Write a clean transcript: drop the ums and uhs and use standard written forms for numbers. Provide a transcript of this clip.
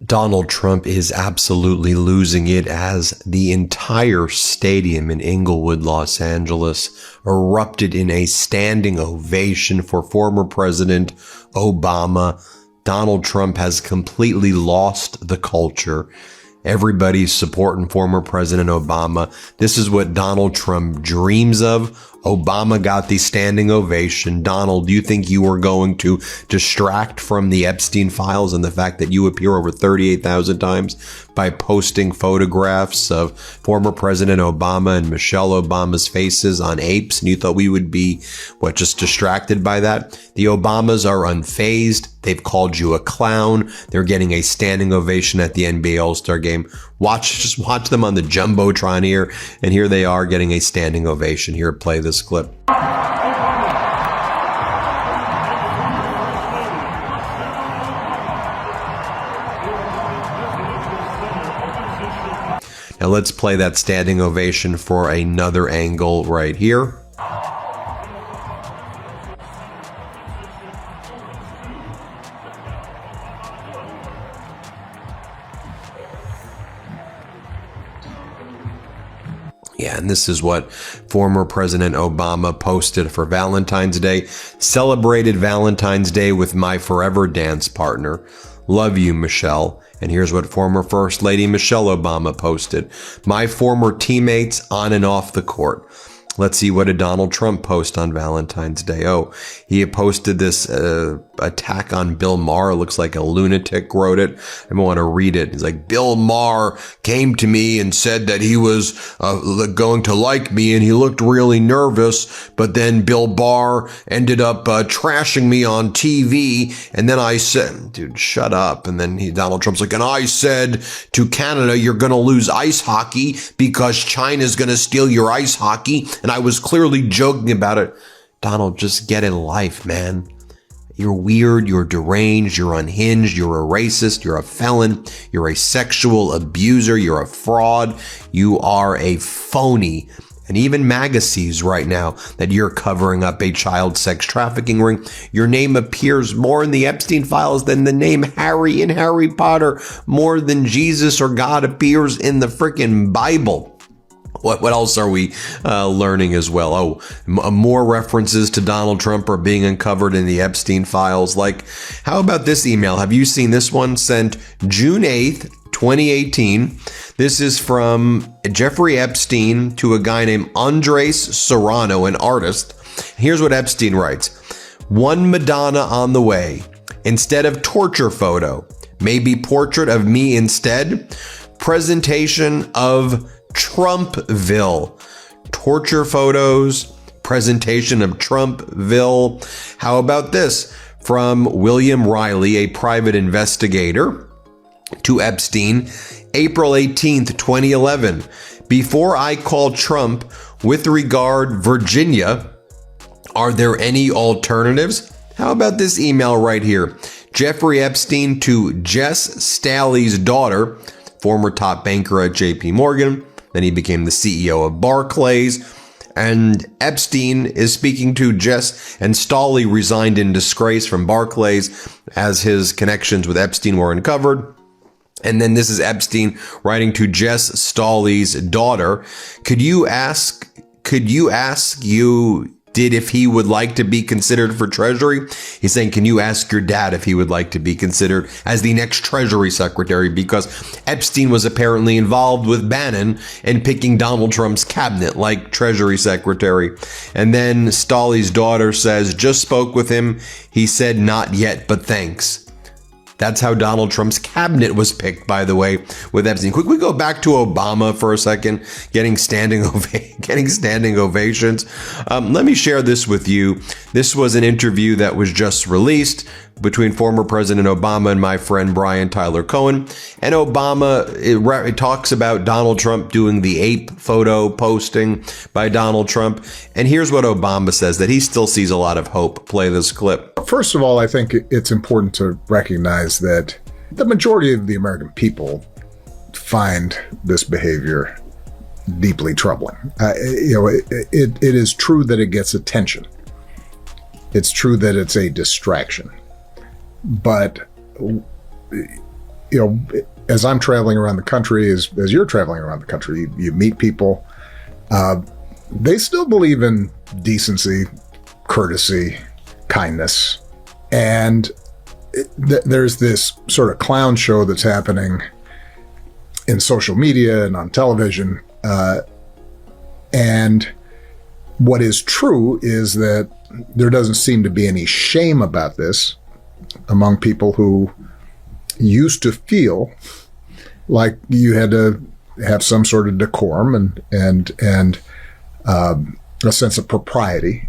Donald Trump is absolutely losing it as the entire stadium in Inglewood, Los Angeles erupted in a standing ovation for former President Obama. Donald Trump has completely lost the culture. Everybody's supporting former President Obama. This is what Donald Trump dreams of. Obama got the standing ovation. Donald, do you think you are going to distract from the Epstein files and the fact that you appear over 38,000 times by posting photographs of former President Obama and Michelle Obama's faces on apes? And you thought we would be, just distracted by that? The Obamas are unfazed. They've called you a clown. They're getting a standing ovation at the NBA All-Star game. Just watch them on the Jumbotron here. And here they are getting a standing ovation. Here, play this clip. Now let's play that standing ovation for another angle right here. Yeah, and this is what former President Obama posted for Valentine's Day. Celebrated Valentine's Day with my forever dance partner. Love you, Michelle. And here's what former First Lady Michelle Obama posted. My former teammates on and off the court. Let's see, what did Donald Trump post on Valentine's Day? Oh, he posted this attack on Bill Maher. It looks like a lunatic wrote it. I want to read it. He's like, Bill Maher came to me and said that he was going to like me, and he looked really nervous. But then Bill Maher ended up trashing me on TV. And then I said, dude, shut up. And then Donald Trump's like, and I said to Canada, you're going to lose ice hockey because China's going to steal your ice hockey. And I was clearly joking about it. Donald, just get a life, man. You're weird, you're deranged, you're unhinged, you're a racist, you're a felon, you're a sexual abuser, you're a fraud, you are a phony. And even MAGA sees right now that you're covering up a child sex trafficking ring. Your name appears more in the Epstein files than the name Harry in Harry Potter, more than Jesus or God appears in the frickin' Bible. What else are we learning as well? Oh, more references to Donald Trump are being uncovered in the Epstein files. Like, how about this email? Have you seen this one? Sent June 8th, 2018. This is from Jeffrey Epstein to a guy named Andres Serrano, an artist. Here's what Epstein writes. One Madonna on the way. Instead of torture photo, maybe portrait of me instead. Presentation of Trumpville. Torture photos, presentation of Trumpville. How about this? From William Riley, a private investigator, to Epstein, April 18th, 2011. Before I call Trump, with regard Virginia, are there any alternatives? How about this email right here? Jeffrey Epstein to Jess Staley's daughter, former top banker at JP Morgan. Then he became the CEO of Barclays. And Epstein is speaking to Jess, and Staley resigned in disgrace from Barclays as his connections with Epstein were uncovered. And then this is Epstein writing to Jess Staley's daughter. Could you ask if he would like to be considered for Treasury? He's saying, can you ask your dad if he would like to be considered as the next Treasury Secretary? Because Epstein was apparently involved with Bannon in picking Donald Trump's cabinet like Treasury Secretary. And then Staley's daughter says, just spoke with him. He said, not yet, but thanks. That's how Donald Trump's cabinet was picked, by the way, with Epstein. Quick, we go back to Obama for a second, getting standing ovations. Let me share this with you. This was an interview that was just released between former President Obama and my friend Brian Tyler Cohen. And Obama, it talks about Donald Trump doing the ape photo posting by Donald Trump. And here's what Obama says, that he still sees a lot of hope. Play this clip. First of all, I think it's important to recognize that the majority of the American people find this behavior deeply troubling. It is true that it gets attention. It's true that it's a distraction. But you know, as I'm traveling around the country, as you're traveling around the country, you meet people. They still believe in decency, courtesy, kindness. And there's this sort of clown show that's happening in social media and on television. And what is true is that there doesn't seem to be any shame about this among people who used to feel like you had to have some sort of decorum and a sense of propriety